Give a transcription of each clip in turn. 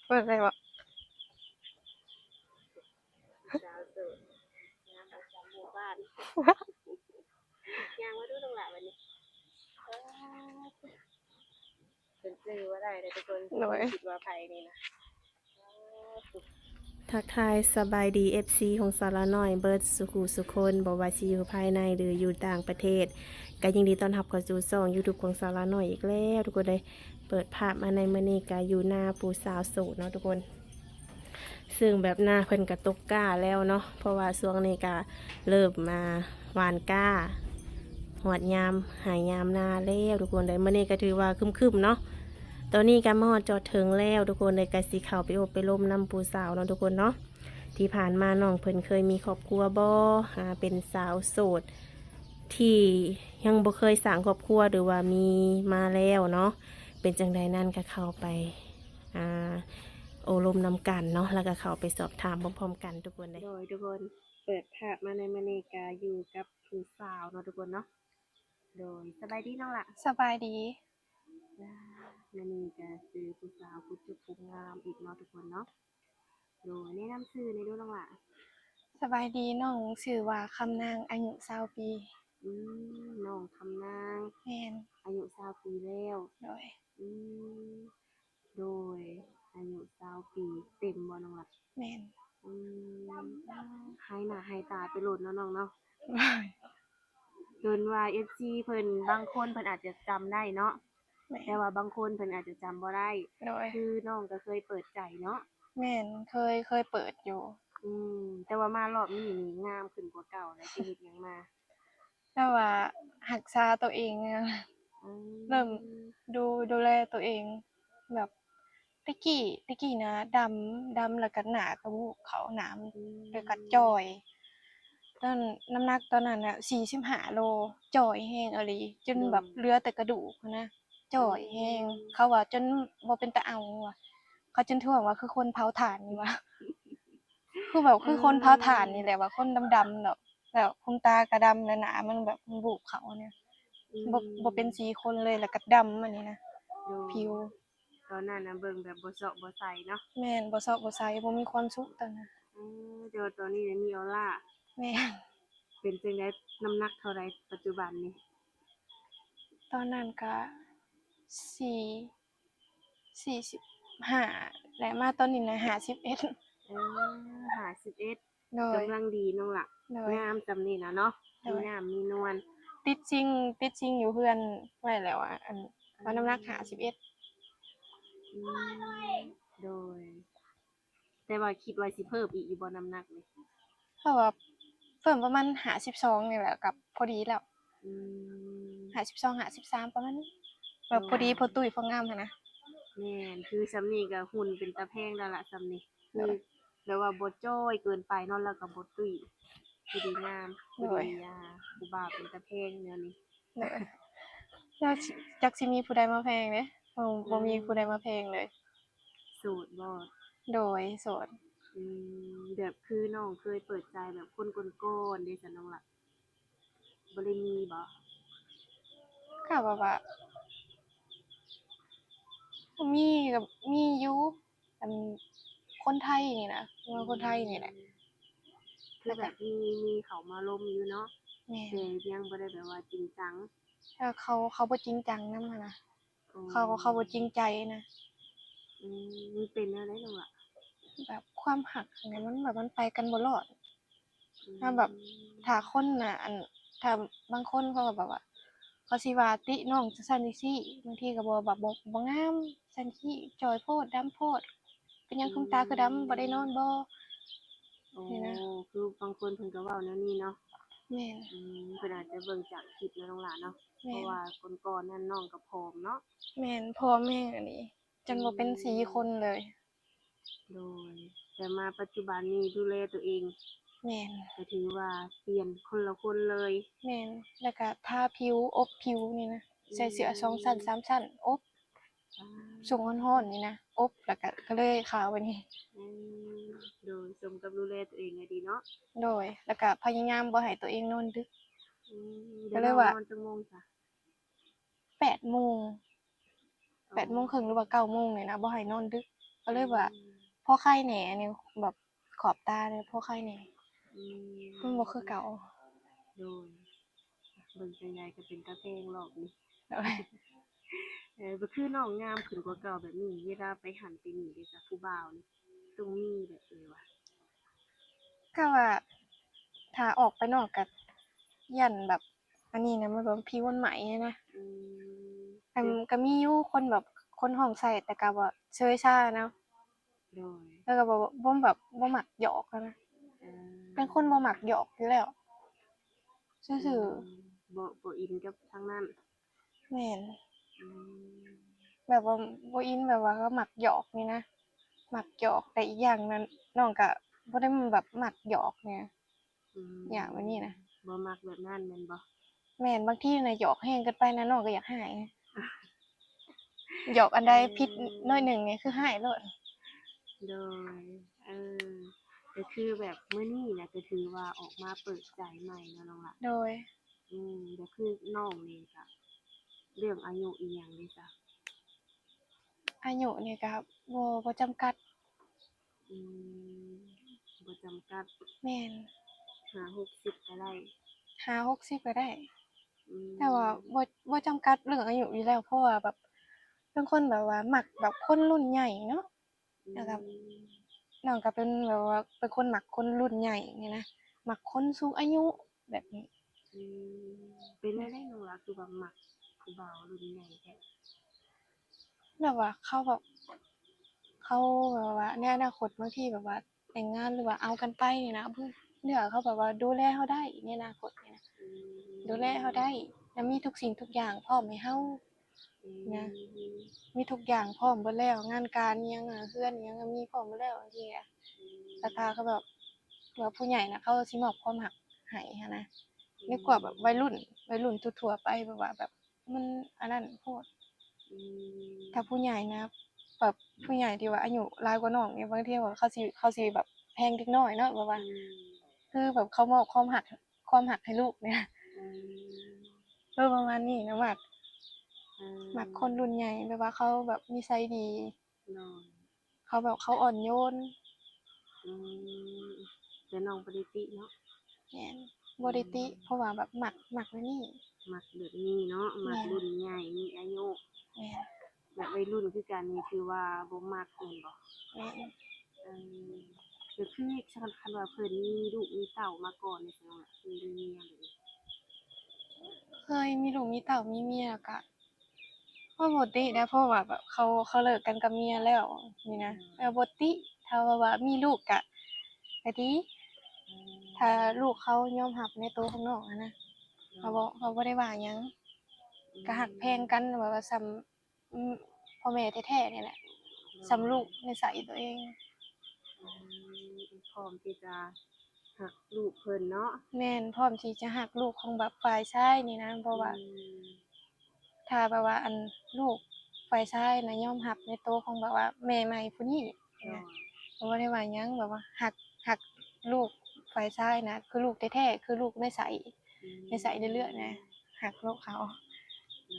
เปิดอะไรวะสาวโสดงานประจำหมู่บ้านยางมาดูตรงหลังวันนี้เป็นซื้อว่าได้แต่ทุกคนคิดว่าไผนี่นะทักทายสบายดี FC ของสารน้อยเบิร์ดสุขุสุคนบอกว่าสิอยู่ภายในหรืออยู่ต่างประเทศก็ยินดีต้อนรับเข้าสู่ช่อง YouTube ของสารน้อยอีกแล้วทุกคนได้เปิดภาพมาในมื้อนี้ก็อยู่หน้าผู้สาวโสดเนาะทุกคนซึ่งแบบหน้าเพิ่นก็ตกกล้าแล้วเนาะเพราะว่าช่วงนี้ก็เริ่มมาหวานกล้าหอดยามหายยามนาแล้วทุกคนได้มื้อนี้ก็ถือว่าครึมๆเนาะตอนนี้ก็มาฮอดจอดถึงแล้วทุกคนเลยก็สิเข้าไปอบไปร่มน้ำผู้สาวเนาะทุกคนเนาะที่ผ่านมาน้องเพิ่นเคยมีครอบครัวบ่เป็นสาวโสดที่ยังบ่เคยสร้างครอบครัวหรือว่ามีมาแล้วเนาะเป็นจังใดนั่นก็เข้าไปโอลมนำกันเนาะแล้วก็เข้าไปสอบถามพร้อมๆกันทุกคนเลยโดยทุกคนเปิดภาพมาในมื้อนี้ก็อยู่กับผู้สาวเนาะทุกคนเนาะโดยสบายดีน้องล่ะ สบายดี มื้อนี้ก็คือผู้สาวผู้จุกผู้งามอีกเนาะทุกคนเนาะโดยแนะนำชื่อในอยเดูน้องล่ะสบายดีน้องชื่อว่าคำนางอายุ20ปีน้องคำนางแม่นอายุ20ปีแล้วโดยอืมโดยอายุ20ปีเต็มบ่น้องล่ะแม่นอืมหายหน้าหายตาไปโลดเนาะน้องเนาะจนว่า FC เพิ่นบางคนเพิ่นอาจจะจำได้เนาะแม่แต่นว่าบางคนเพิ่นอาจจะจำบ่ได้โดยคือน้องก็เคยเปิดใจเนาะ แม่นเคยเปิดอยู่แต่ว่ามารอบนี้นี่งามขึ้นกว่าเก่าเลยสิเฮ็ดหยังมาแต่ว่ารักษาตัวเองอะอืเริ่มมดูแลตัวเองแบบแตะกี้นะดำแล้วก็หน้าก็วูบเข้าน้ำแล้วก็จ้อยตอนน้ำหนักตอนนั้นน่ะ45โลจ้อยแรงอีหลีจนแบบเหลือแต่กระดูกหั้นนะจ้อยแรงเขาว่าจนบ่เป็นตาเอาว่ะเขาจนท่วงว่าคือคนเผาถ่านนี่ว่ะคือแบบคือคนเผาถ่านนี่แหละว่าคนดำๆเนาะแล้วคุณตาก็ดำแล้วหน้ามันแบบมันบูบเขาเนี่ยบ่เป็นสีคนเลยแล้วก็ดำอันนี้นะผิวตอนนั้นน่ะเบิ่งแบบบ่เซาะบ่ใสเนาะแม่นบ่ซอกบ่ใสบ่มีความสุขตอนนั้นแต่ว่าตอนนี้เนี่ยมีออราแม่นเป็นจังได๋น้ำหนักเท่าไรปัจจุบันนี้ตอนนั้นก็สี่45และมาตอนนี้น่ะ51เอ51โดยกำลังดีน้องล่ะโดยงามส่ำนี้น่ะเนาะโดมียน้ำมีนวลติดจริงอยู่เฮือนไว้แล้วอะว่าน้ำหนัก51อืมโดยแต่ว่าคิดว่าสิเพิ่มอีกอยู่บ่น้ำหนักนี่เพราะว่าเพิ่มประมาณ52นี่แหละก็พอดีแล้วอืม52 53ประมาณนี้แบบพอดีพอตุ้ยพองามหั้นนะแม่นคือส่ำนี้ก็หุ่นเป็นตาแพงแล้วล่ะส่ำนี้โดคือยแบบว่าบ่จ้อยเกินไปเนาะแล้วก็บ่ตุ้ยผู้ดีงามผู้โดยดีผู้บ่าวเป็นตาแพงแนวนี้โดยแล้วจักสิมีผู้ใดมาแพงเด้บ่มีผู้ใดมาแพงเลยโสดบ่โดยโสดแบบคือน้องเคยเปิดใจแบบคนก่อนๆเด้ซั้นน้องล่ะบ่ได้มีบ่ก็แบบว่ามีก็มีอยู่อันคนไทยนี่นะว่าคนไทยนี่แหละคือแบบมีเขามาลมอยู่เนาะแม่นแต่ยังบ่ได้แบบว่าจริงจังถ้าเขาบ่จริงจังนำหั้นนะเขาบ่จริงใจนะมันเป็นแนวใดน้องล่ะแบบความรักเนี่ยมันแบบมันไปกันบ่รอดอืถ้าแบบมถ้าคนน่ะถ้าบางคนเขาก็แบบว่าเขาสิว่าติน้องจั่งซั้นจั่งซี้บางทีก็บ่แบบบ่งามซั้นซี้จ้อยโพดดำโพดเป็นหยังคุณตาคือดำบ่ได้นอนบ่โอ้นี่นะคือบางคนเพิ่นก็เว้าแนวนี้เนาะแม่นเพิ่นอาจจะเบิ่งจากคลิปเนาะน้องหลานเนาะเพแม่นราะว่าคนก่อนนั้นน้องก็ผอมเนาะแม่นพ่อแม่อันนี้จนบ่เป็นสีคนเลยโดยแต่มาปัจจุบันนี้ดูแลตัวเองแม่นก็ถือว่าเปลี่ยนคนละคนเลยแม่นแล้วก็ทาผิวอบผิวนี่นะใส่เสื้อ2ชั้น3ชั้นอบอาช่วงร้อนๆนี่นะอบแล้วก็เลยขาวบัดนี้อืมโดยสมกับดูแลตัวเองอะดีเนาะโดยแล้วก็พยายามบ่ให้ตัวเองนอนดึกเดี๋ก็เลยว่ายวน้องนอนจักโมงจ้ะ8:00น 8 โมงครึ่งหรือว่า9 โมงนี่นะบ่ให้นอนดึก ก็เลยว่า อืม พอไข้แหน่อันนี้แบบขอบตาเนี่ยพอไข้แหน่ อืม มันบ่คือเก่า โดยเบิ่งจังใดก็เป็นตาแพงรอบนี้ โดย บ่คือน้องงามขึ้นกว่าเก่าแบบนี้เวลาไปหันไปนี่เด้จ้ะผู้บ่าวนี่ต้องมีแบบว่า ก็ว่าถ้าออกไปนอกก็ย้านแบบ อันนี้นะมันแบบผิวมันไหม้อะนะ อืม แต่ก็มีอยู่คนแบบคนท้องไส้แต่ก็บ่เชยชาเนาะ โดย แล้วก็บ่แบบบ่มักหยอกอะนะ เออ เป็นคนบ่มักหยอกอยู่แล้ว ซื่อ บ่อินกับทางนั้น ๆ แม่น อืม แบบว่าบ่อินแบบว่าก็มักหยอกนี่นะ มักหยอกแต่อีกอย่างนั้นน้องก็บ่ได้แบบมักหยอกไง อืม อย่างแบบนี้นะ บ่มักแบบนั้นแม่นบ่ แม่นบางทีน่ะหยอกแรงเกินไปนะน้องก็อยากหาย หยอกอันใดผิดน้อยหนึ่งนี่คือหายโลด โดย ก็คือแบบมื้อนี้น่ะก็ถือว่าออกมาเปิดใจใหม่เนาะน้องล่ะ โดย ก็คือน้องนี่ก็เรื่องอายุอิหยังเด้จ้ะ อายุนี่ก็บ่จำกัด อืม บ่จำกัด แม่น 50-60ก็ได้ 50-60ก็ได้ อืม แต่ว่าบ่จำกัดเรื่องอายุอยู่แล้ว เพราะว่าแบบเป็นคนแบบว่ามักแบบคนรุ่นใหญ่เนาะ แล้วก็น้องก็เป็นแบบว่าเป็นคนมักคนรุ่นใหญ่นี่นะ มักคนสูงอายุแบบนี้ อืม เป็นจั่งใดน้องล่ะคือว่ามักผู้บ่าวรุ่นใหญ่แท้ แบบว่าเขาแบบว่าในอนาคตบางทีแบบว่าแต่งงานหรือว่าเอากันไปนี่นะเลือกเขาแบบว่าดูแลเราได้ในอนาคตนี่นะ อืม ดูแลเราได้ แล้วมีทุกสิ่งทุกอย่างพร้อมให้เรา นะ มีทุกอย่างพร้อมเบิดแล้ว งานการอิหยังอะเรือนอิหยังก็มีพร้อมเบิดแล้วจังซี้อะแต่ถ้าเขาแบบว่าผู้ใหญ่น่ะเขาสิมอบความรักให้หั้นนะดีกว่าแบบวัยรุ่นทั่วๆไปแบบว่าแบบมันอันนั้นโพด อืม ถ้าผู้ใหญ่นะแบบผู้ใหญ่ที่ว่าอายุหลายกว่าน้องนี่บางเที่ยว่าเขาสิแบบแพงเด็กน้อยเนาะแบบว่า คือแบบเขามอบความรักให้ลูกเนี่ย อืม ประมาณนี้นะมักคนรุ่นใหญ่แบบว่าเขาแบบนิสัยดี โดย เขาแบบเขาอ่อนโยน อืม แต่น้องบ่ได้ติเนาะ แม่นบ่ได้ติ เพราะว่าแบบมักแบบนี้ มักแบบนี้เนาะ มัก แม่น รุ่นใหญ่มีอายุ แม่น แบบวัยรุ่นคือกันนี่ถือว่าบ่มักแม่นบ่ แม่น เออก็คือคันว่าเพิ่นมีลูกมีเต้ามาก่อนนี่จังว่าคือมีเมียแบบนี้ เคยมีลูกมีเต้ามีเมียก็บ่ตินะเพราะว่าแบบเขาเลิกกันกับเมียแล้วนี่นะบ่ติ ถ้าว่ามีลูกก็ดี ถ้าลูกเขายอมรับในตัวของน้องอะนะเขาบ่ได้ว่าหยัง ก็รักแพงกันแบบว่าส่ำพ่อแม่แท้ๆนี่แหละ ส่ำลูกในไส้ตัวเอง พร้อมที่จะรักลูกเพิ่นเนาะ แม่นพร้อมที่จะรักลูกของแบบฝ่ายชายนี่นะเพราะว่าถ้าแบบว่าอันลูกฝ่ายชายน่ะยอมรับในตัวของแบบว่าแม่ใหม่ผู้นี้นะก็บ่ได้ว่าหยังแบบว่ารักลูกฝ่ายชายนะคือลูกแท้ๆคือลูกในไส้เลือดๆนะรักลูกเขา โอ้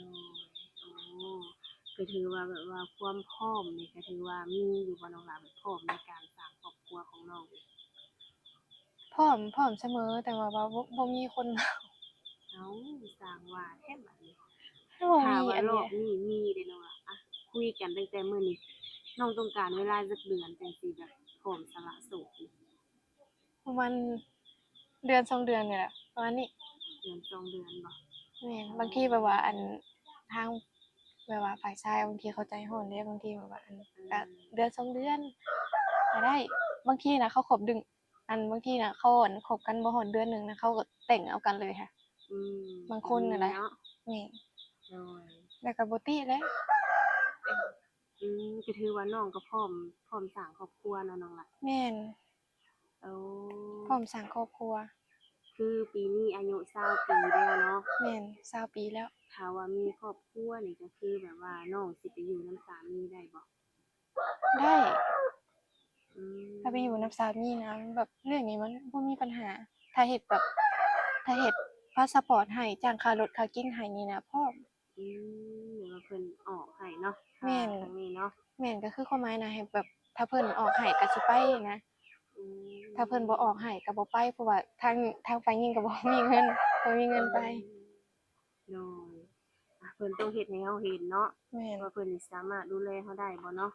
ก็ถือว่าแบบว่าความพร้อมนี่ก็ถือว่ามีอยู่บ่น้องหลาแบบพร้อมในการสร้างครอบครัวของน้อง พร้อมเสมอแต่ว่าบ่มีคนมา เอ้าสร้างว่าแท้บัดนี้ ถ้าบ่ ถ้า มี ว่า อัน รอ เนี้ย บนี้มีเด้น้องหล่ะอะคุยกันตั้งแต่มื้อนี้น้องต้องการเวลาจักเดือนจังสิแบบพร้อมสละโสดนี่ ประมาณเดือน2เดือนนี่แหละประมาณนี้ เดือน2เดือนบ่ แม่นบางทีแบบว่าอันทางแบบว่าฝ่ายชายบางทีเขาใจร้อนเด้บางทีแบบว่าอันก็เดือน2เดือนก็ได้บางทีน่ะเขาคบดึงบางทีน่ะเขาคบกันบ่ฮอดเดือนหนึ่งนะเขาก็แต่งเอากันเลยค่ะ อืม บางคนน่ะนะ เนาะ แม่น โดย แล้วก็บ่ติแหล้ว ก็ถือว่าน้องก็พร้อมสร้างครอบครัวเนาะน้องล่ะ แม่น โอ้ พร้อมสร้างครอบครัว คือปีนี้อายุ20ปีแล้วเนาะ แม่น20ปีแล้ว ถ้าว่ามีครอบครัวนี่ก็คือแบบว่าน้องสิไปอยู่นำสามีได้บ่ ได้ อืม ถ้าไปอยู่นำสามีนะแบบเรื่องนี้มันบ่มีปัญหา ถ้าเฮ็ดพาสปอร์ตให้จ้างค่ารถค่ากินให้นี่นะพร้อม เดี๋ยวว่าเพิ่นออกให้เนาะ แม่น ทางนี้เนาะ แม่นก็คือความหมายน่ะให้แบบถ้าเพิ่นออกให้ก็สิไปนะ อืม ถ้าเพิ่นบ่ออกให้ก็บ่ไปเพราะว่าทางฝ่ายหญิงก็บ่มีเงินไป โดยเพิ่นต้องเฮ็ดให้เฮาเห็นเนาะ แม่น ว่าเพิ่นสามารถดูแลเฮาได้บ่เนาะ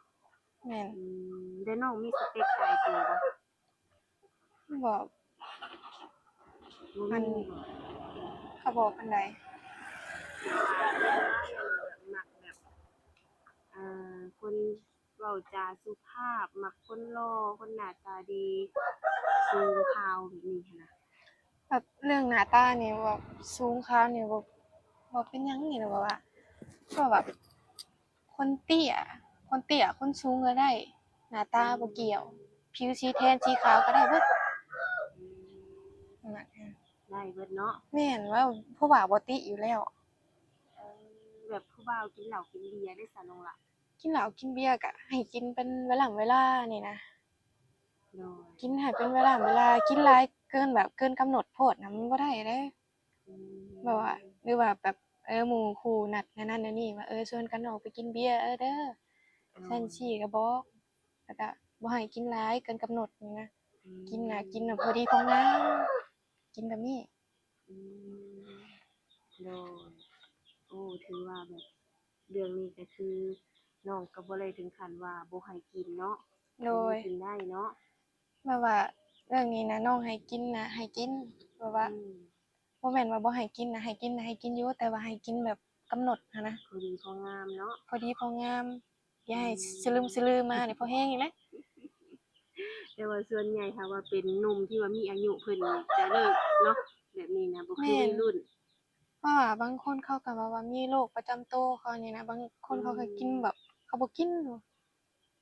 แม่น แล้วน้องมีสเปคตายตัวบ่ บ่ บ่ อัน มีบ่ ก็บ่ปานใด มักแบบคนเว้าจาสุภาพ มักคนหล่อ คนหน้าตาดี สูงขาวแบบนี้หั้นน่ะ แบบเรื่องหน้าตานี่แบบสูงขาวนี่บ่เป็นหยังนี่นะแบบว่าก็แบบคนเตี้ยคนสูงก็ได้ หน้าตาบ่เกี่ยว ผิวสีแทนสีขาวก็ได้เบิด นั่นน่ะ ได้เบิดเนาะ แม่นว่าผู้บ่าวบ่ติอยู่แล้ว แบบผู้บ่าวกินเหล้ากินเบียร์ได้ซะน้องล่ะ กินเหล้ากินเบียร์ก็ให้กินเป็นเวลานี่นะ โดย กินให้เป็นเวลากินหลายเกินแบบเกินกำหนดโพดน่ะมันบ่ได้เด้ แบบว่าหรือว่าแบบหมู่คู่นัดแนวนั้นแนวนี้ว่าชวนกันออกไปกินเบียร์เด้อซั้นซี้ก็บอกแล้วก็บ่ให้กินหลายเกินกำหนดนี่นะกินน่ะพอดีพองามกินแบบนี้ อืมโดยโอ้ถือว่าแบบเรื่องนี้ก็คือน้องก็บ่ได้ถึงขั้นว่าบ่ให้กินเนาะ โดย กินได้เนาะ แบบว่าเรื่องนี้นะน้องให้กินนะให้กินแบบว่า อืม บ่แม่นว่าบ่ให้กินนะให้กินอยู่แต่ว่าให้กินแบบกำหนดหั้นนะ พอดีพองามเนาะ พอดีพองามอย่าให้สลึมสลือมานี่พอแห้งอีกแล้ว แต่ว่าส่วนใหญ่ถ้าว่าเป็นหนุ่มที่ว่ามีอายุเพิ่นจะเลิกเนาะแบบนี้นะบ่คือวัยรุ่น เพราะว่าบางคนเขาก็ว่ามีโรคประจำตัวเขานี่นะบางคนเขาก็กินแบบเขาบ่กิน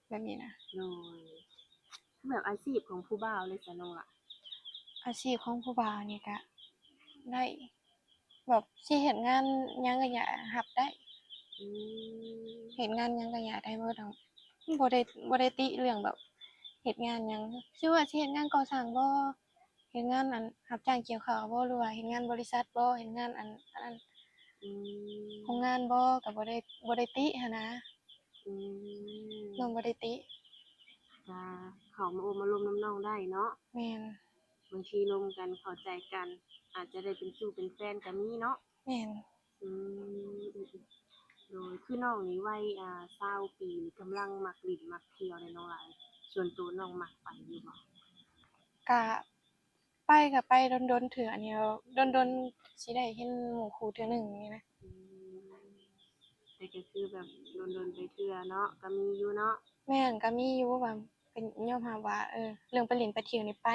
แบบนี้นะ โดยแบบอาชีพของผู้บ่าวเลยจ้ะน้องล่ะ อาชีพของผู้บ่าวนี่ก็ได้แบบสิเฮ็ดงานหยังก็อยากรับได้ อืม เฮ็ดงานหยังก็อยากได้เบิดหั้นบ่ได้ติเรื่องแบบเฮ็ดงานหยังคือว่าสิเฮ็ดงานก่อสร้างบ่เฮ็ดงานรับจ้างเกี่ยวข้าวบ่หรือว่าเฮ็ดงานบริษัทบ่เฮ็ดงานอันนั้น อืม โรงงานบ่ก็บ่ได้ติหั้นนะ อืม น้องบ่ได้ติ ก็เข้ามาโอ้มาร่วมน้ำน้องได้เนาะ แม่น บางทีลมกันเข้าใจกัน อาจจะได้เป็นสู่เป็นแฟนก็มีเนาะ แม่น อืมโดยคือน้องนี่วัย20ปีนี่กำลังมักลิ้นมักเที่ยวเลยน้องหลายส่วนตัวน้องมักไปอยู่บ่ ก็ก็ไปดนๆเทื่อเดียวดนๆสิได้เห็นหมู่คู่เทื่อหนึ่งนี่นะ อืมแต่ก็คือแบบโดนๆไปเทื่อเนาะก็มีอยู่เนาะ แม่นก็มีอยู่ว่าเป็นยอมรับว่าเรื่องไปเล่นไปเที่ยวนี่ไ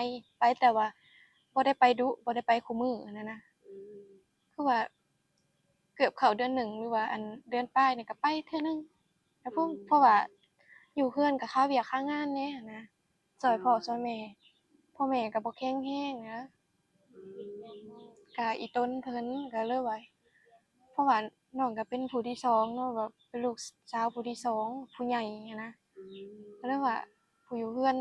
ปแต่ว่าบ่ได้ไปดุบ่ได้ไปคุมื้ออันนั้นนะ อืม คือว่าเกือบเข้าเดือนหนึ่งหรือว่าอันเดือนปลายนี่ก็ไปเทื่อหนึ่งแล้วเพราะว่าอยู่เรือนก็ค่าเวียกค่างานแหน่หั้นนะช่วยพ่อช่วยแม่พ่อแม่ก็บ่แข็งแรงนะ อืม ก็อีต้นเพิ่นก็เลยว่าเพราะว่าน้องก็เป็นผู้ที่สองเนาะแบบเป็นลูกสาวผู้ที่สองผู้ใหญ่หั้นนะ อืม ก็เลยว่าผู้อยู่เรือน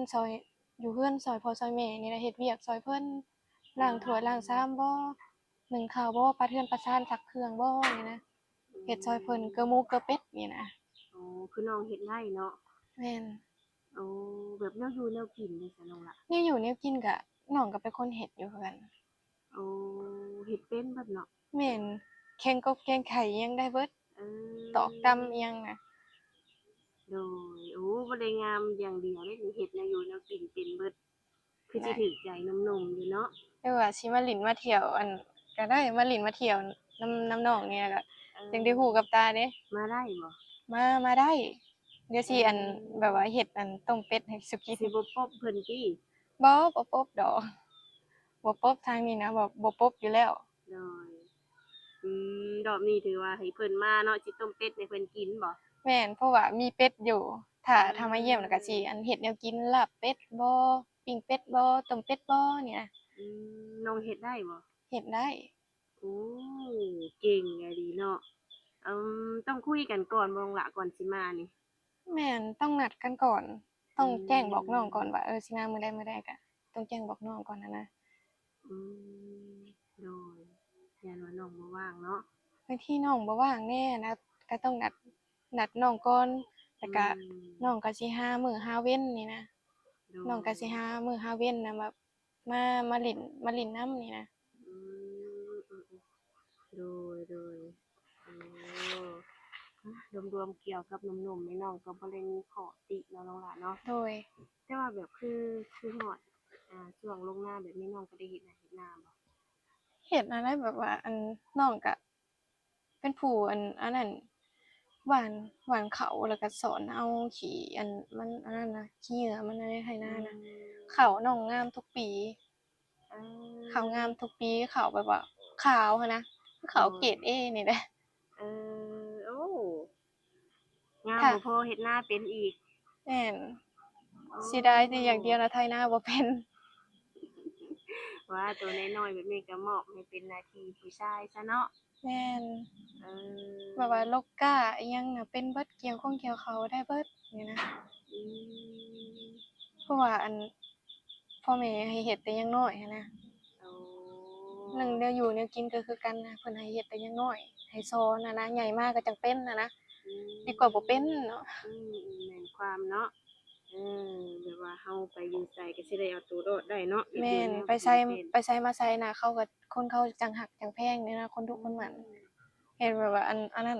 อยู่เรือนช่วยพ่อช่วยแม่นี่แหละเฮ็ดเวียกช่วยเพิ่นล้างถ้วยล้างชามบ่นึ่งข้าวบ่ปัดเรือนปัดชานซักเครื่องบ่นี่นะเฮ็ดช่วยเพิ่นเกลือหมูเกลือเป็ดนี่นะ อ๋อคือน้องเฮ็ดได้เนาะ แม่น โอ้แบบแนวอยู่แนวกินเลยจ้ะน้องล่ะ แนวอยู่แนวกินก็น้องก็เป็นคนเฮ็ดอยู่คือกัน โอ้เฮ็ดเป็นเบิดเนาะ แม่นแกงกบแกงไข่อิหยังได้เบิด เออ ตอกตำอิหยังน่ะ โดยโอ้บ่ได้งามอย่างเดียวเดะนี่เฮ็ดแนวอยู่แนวกินเป็นเบิดคือสิถูกใจหนุ่มๆอยู่เนาะ หรือว่าสิมาหลินมาเที่ยวก็ได้มาหลินมาเที่ยวนำน้องนี่ก็จังได้ฮู้กับตาเด้ มาได้บ่ มาได้ เดี๋ยวสิแบบว่าเฮ็ดต้มเป็ดให้สุกิน สิบ่ปบเพิ่นติ บ่ปบดอกบ่ปบทางนี้นะบ่ปบอยู่แล้ว โดยรอบนี้ถือว่าให้เพิ่นมาเนาะสิต้มเป็ดให้เพิ่นกินบ่ แม่นเพราะว่ามีเป็ดอยู่ ถ้ามาเยี่ยมแล้วก็สิเฮ็ดแนวกินลาบเป็ดบ่ปิ้งเป็ดบ่ต้มเป็ดบ่นี่นะ น้องเฮ็ดได้บ่ เฮ็ดได้ โอ้เก่งอะดีเนาะต้องคุยกันก่อนบ่น้องหละก่อนสิมานี่ แม่นต้องนัดกันก่อน ต้องแจ้งบอกน้องก่อนว่าสิมามื้อใดก็ต้องแจ้งบอกน้องก่อนนะ อืมโดยยันว่าน้องบ่ว่างเนาะ บางทีน้องบ่ว่างแน่นะก็ต้องนัด นัดน้องก่อนแล้วก็ อืม น้องก็สิหามื้อหาเว้นนี่นะ โดย น้องก็สิหามื้อหาเว้นน่ะแบบมาเล่นนำนี่นะ อืโดยโอ้รวมๆเกี่ยวกับหนุ่มๆนี่น้องก็บ่ได้มีข้อติเนาะน้องหล่ะเนาะ โดย แต่ว่าแบบคือฮอดช่วงลงนาแบบนี้น้องก็ได้เฮ็ดนาบ่ เฮ็ดอะไรแบบว่าน้องก็เป็นผู้อันนั้นหว่านเขาแล้วก็สอนเอาขี้มันอันนั้นน่ะขี้เหงื่อมันในไถนาน่ะข้าวน้องงามทุกปี เออ ข้าวงามทุกปีข้าวแบบว่าขาวหั้นนะคือข้าวเกรด A นี่แหละ เอโอ้งาม ค่ะ บ่พอเฮ็ดนาเป็นอีก แม่น โอ้ เสียดายแต่อย่างเดียวนะไถนาบ่เป็น ว่าตัวน้อยๆแบบนี้ก็มอบให้เป็นหน้าที่ผู้ชายซะเนาะ แม่น เออ แบบว่าลกกาอิหยังน่ะเป็นเบิดเกี่ยวข้องเกี่ยวเขาได้เบิดนี่นะ อืม เพราะว่าพ่อแม่ให้เฮ็ดแต่ยังน้อยหั้นนะ โอ้ หนึ่งแนวอยู่แนวกินก็คือกันนะเพิ่นให้เฮ็ดแต่ยังน้อยให้สอนน่ะนะใหญ่มาก็จังเป็นน่ะนะ อืม ดีกว่าบ่เป็นเนาะ แม่นความเนาะแบบว่าเฮาไปอยู่ไสก็สิได้เอาตัวรอดได้เนาะ แม่นไปไสมาไสน่ะเขาก็คนเขาจังหักจังแพงนี่นะคนดุคนหมั่นเห็นแบบว่าอันนั้น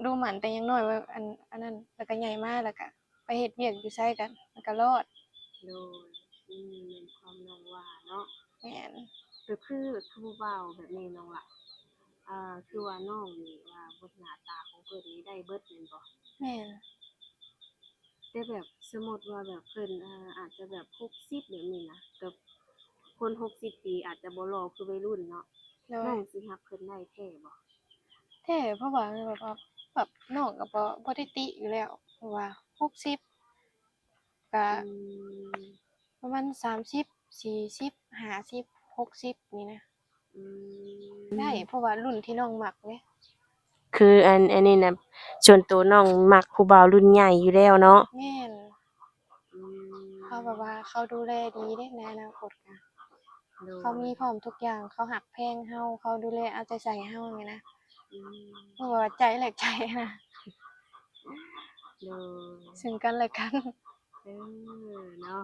ดุหมั่นแต่ยังน้อยว่าอันนั้นแล้วก็ใหญ่มาแล้วก็ไปเฮ็ดเวียกอยู่ไสกันแล้วก็รอด โดยแม่นความน้องว่าเนาะ แม่น ก็คือผู้บ่าวแบบนี้น้องล่ะคือว่าน้องนี่ว่าเบิดหน้าตาของเพิ่นนี่ได้เบิดแม่นบ่ แม่น แต่แบบสมมุติว่าแบบเพิ่นอาจจะแบบ60แบบนี้นะกับคน60ปีอาจจะบ่หล่อคือวัยรุ่นเนาะ โด น้อย งสิรับเพิ่นได้แท้บ่ แท้เพราะว่าแบบว่าแบบน้องก็บ่ได้ติอยู่แล้วเพราะว่า60ก็ อืม ประมาณ30 40 50 60นี่นะ อืม ได้เพราะว่ารุ่นที่น้องมักเด้ คืออันนี้น่ะส่วนตัวน้องมักผู้บ่าวรุ่นใหญ่อยู่แล้วเนาะ แม่น อืม เขาแบบว่าเขาดูแลดีเด้ในอนาคตก็ โดย เขามีพร้อมทุกอย่างเขาหักแพงเราเขาดูแลเอาใจใส่เฮานี่นะ อืม เพราะว่าใจแหลกใจนะ โดย ซึ่งกันและกัน เนาะ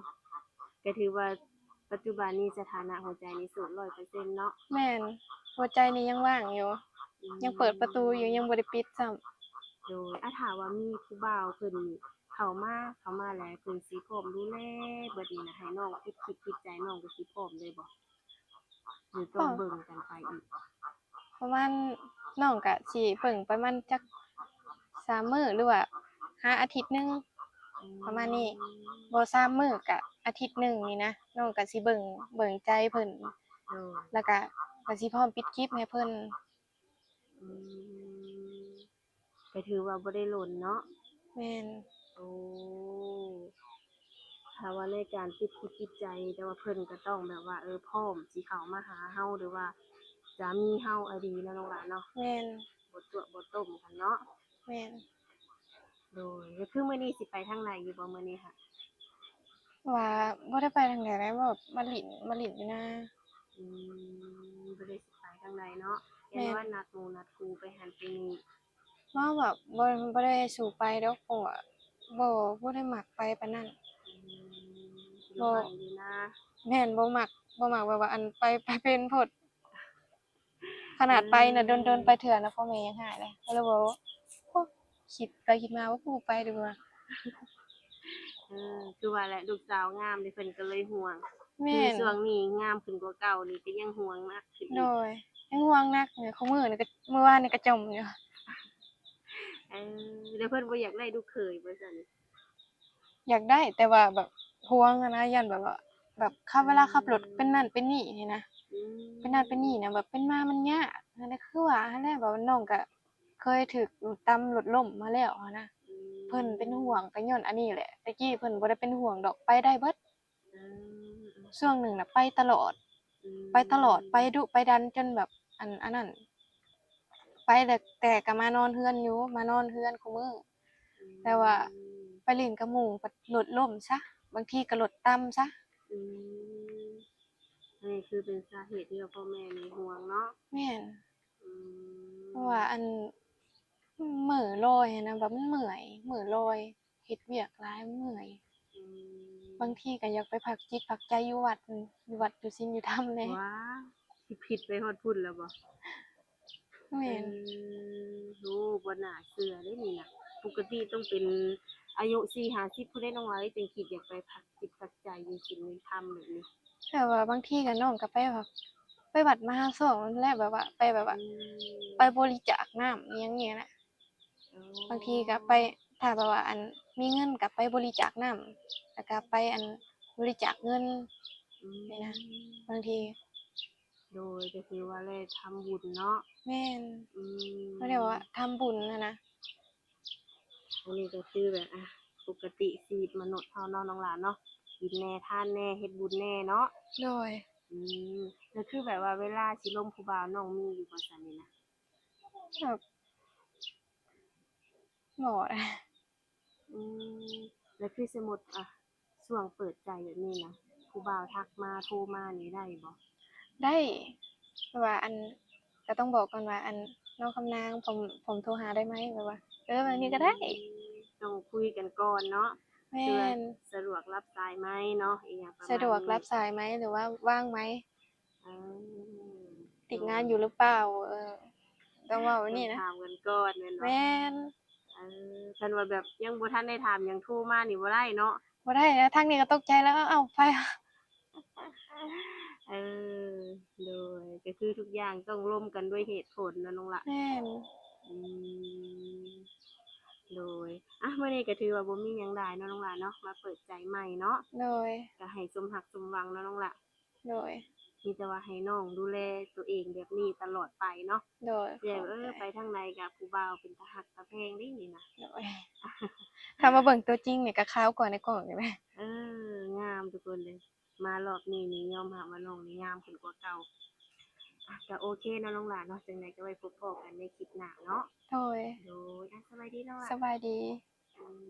ก็ถือว่าปัจจุบันนี้สถานะหัวใจนี่โสด100%เนาะ แม่นหัวใจนี่ยังว่างอยู่ ยังเปิดประตูอยู่ยังบ่ได้ปิดซ้ำ โดยถ้าว่ามีผู้บ่าวเพิ่นเข้ามาแล้วเพิ่นสิพร้อมดูแลเบิดนี้นะให้น้องคิดใจน้องก็สิพร้อมเลยบ่หรือต้องเบิ่งกันไปอีก ประมาณน้องก็สิเบิ่งประมาณจัก3มื้อหรือว่าหาอาทิตย์หนึง ประมาณนี้ บ่3มื้อก็อาทิตย์หนึ่งนี่นะน้องก็สิเบิ่งใจเพิ่น โดย แล้วก็สิพร้อมปิดคลิปให้เพิ่น อืมก็ถือว่าบ่ได้หล่นเนาะ แม่น โอ้ถ้าว่าในการปิดใจแต่ว่าเพิ่นก็ต้องแบบว่าพร้อมสิเข้ามาหาเฮาหรือว่าจะมีเฮาอะดีเนาะน้องหลานเนาะ แม่น บ่ตัวบ่ต้มกันเนาะ แม่น โดยก็คือมื้อนี้สิไปทางไหนอยู่บ่มื้อนี้ค่ะ ว่าบ่ได้ไปทางใดเลยแบบมาหลินอยู่นะ อืมบ่ได้สิไปทางใดเนาะ แม่ เห็น น ว่านัดหมู่นัดครูไปหันไปนี่ ว่าแบบบ่ได้สู่ไปดอกเพราะว่าบ่ได้มักไปปานนั้น อืมอยู่บ้านอยู่นา แม่นบ่มักแบบว่าไปเป็นโพดขนาดไปน่ะโดนๆไปเทื่อนะพ่อแม่ยังหายเลยก็เลยบอกว่าโอ้คิดไปคิดมาว่ากูไปดีกว่า คือว่าแหละลูกสาวงามนี่เพิ่นก็เลยห่วง แม่ คือน ช่วงนี้งามขึ้นกว่าเก่านี่ก็ยังห่วงนักขึ้นอี โด ก ยยังห่วงนักเนี่ยคุมื้อนี่ก็เมื่อวานนี่ก็จมอยู่ แล้วเพิ่นบ่อยากได้ลูกเขยบ่ซั่น อยากได้แต่ว่าแบบห่วงอะนะยันแบบว่าแบบเวลาขับรถเป็นนั่นเป็นนี่นี่นะ อืม เป็นนั่นเป็นนี่นะแบบเป็นมามันยากอันนั้นคือว่าอันนั้นแบบว่าน้องก็เคยถูกตำรถล้มมาแล้วอะนะเพิ่นเป็นห่วงก็ย้อนอันนี้แหละแต่กี้เพิ่นบ่ได้เป็นห่วงดอกไปได้เบิด อืม ช่วงหนึ่งน่ะไปตลอดไปดุไปดันจนแบบอันนั้นไปแต่ก็มานอนเฮือนอยู่มานอนเฮือนคุมื้อแต่ว่าไปเล่นกับหมู่บัดรถล้มซะบางทีก็รถต่ำซะ อืมนี่คือเป็นสาเหตุที่ว่าพ่อแม่นี่ห่วงเนาะ แม่น อืม เพราะว่า เหม่อลอยอะนะแบบมันเมื่อยเหม่อลอยเฮ็ดเวียกหลายมันเมื่อยอืบางมทีก็อยากไปพักจิตพักใจอยู่วัดนั่นอยู่วัดอยู่ศีลอยู่ธรรมแหน่ว้าสิผิดไปฮอดพุ่นแล้วบ่ เอแม่นโอ้บ่น่าเชื่อเด้นี่น่ะปกติต้องเป็นอายุ40-50พู้นเดะน้องหลายจังคิดอยากไปพักจิตพักใจอยู่ศีลอยู่ธรรมแบบนี้แต่ว่าบางทีก็น้องก็ไปแบบไปวัดมหาสงฆ์นั่นแหละแบบว่าไปแบบอืว่าไปมบริจาคน้ำอิหยังเงี้ยน่ะอ๋บางทีอก็ไปถ้าแบบว่าอันมีเงินก็ไปบริจาคน้ำแล้วก็ไปอันบริจาคเงินอืนี่นะมบางทีโดยก็คือว่าได้ทำบุญเนาะแม่นอืเขาเรียกมว่าทำบุญนะ อันนี้ก็คือแบบปกติชีวิตมนุษย์เฮาเนาะน้องหลานเนาะกินแหน่ทานแหน่เฮ็ดบุญแหน่เนาะโดยอืมแล้วคือแบบว่าเวลาสิลงผู้บ่าวน้องมีอยู่บ่ซั้นนี่นะแบบบ่ได้ อืมแล้วคือสมมุติช่วงเปิดใจแบบนี้นะผู้บ่าวทักมาโทรมานี่ได้บ่ ได้แบบว่าอันก็ต้องบอกก่อนว่าอันน้องคำนางผมโทรหาได้ไหมแบบว่าแบบนี้ก็ได้ต้องคุยกันก่อนเนาะแม่เพื่อนสะดวกรับสายไหมเนาะอีหยังประสะดวกมาณนี้รับสายไหมหรือว่าว่างไหมอาโดติดงานยอยู่หรือเปล่าต้องเว้าไว้ต้องนี่นะถามกันก่อนแม่นบ่แม่นเอคันว่าแบบยังบ่ทันได้ถามหยังโทรมานี่บ่ได้เนาะบ่ได้นะทางนี้ก็ตกใจแล้วอ้าวไปเออโดยก็คือทุกอย่างต้องร่วมกันด้วยเหตุผลเนาะน้องหละแม่นอืมโดยมื้อนี้ก็ถือว่าบ่มีหยังหลายเนาะน้องหละเนาะมาเปิดใจใหม่เนาะโดยก็ให้สมรักสมหวังเนาะน้องหละ โดยมีแต่ว่าให้น้องดูแลตัวเองแบบนี้ตลอดไปเนาะโดยสิได้ขอบใจไปทางใดก็ผู้บ่าวเป็นตาฮักตาแพงเด้นี่นะ โดยถ้ามาเบิ่งตัวจริงนี่ก็ขาวกว่าในกล่องอยู่แหมเอองามทุกคนเลย มารอบนี้นี่ยอมรับว่าน้องนี่งามขึ้นกว่าเก่าก็โอเคเนาะน้องหลานเนาะจังใดก็ไว้พบพ้อกันในคลิปหน้าเนาะโดยโดยสบายดีน้องหลานสบายดีอืม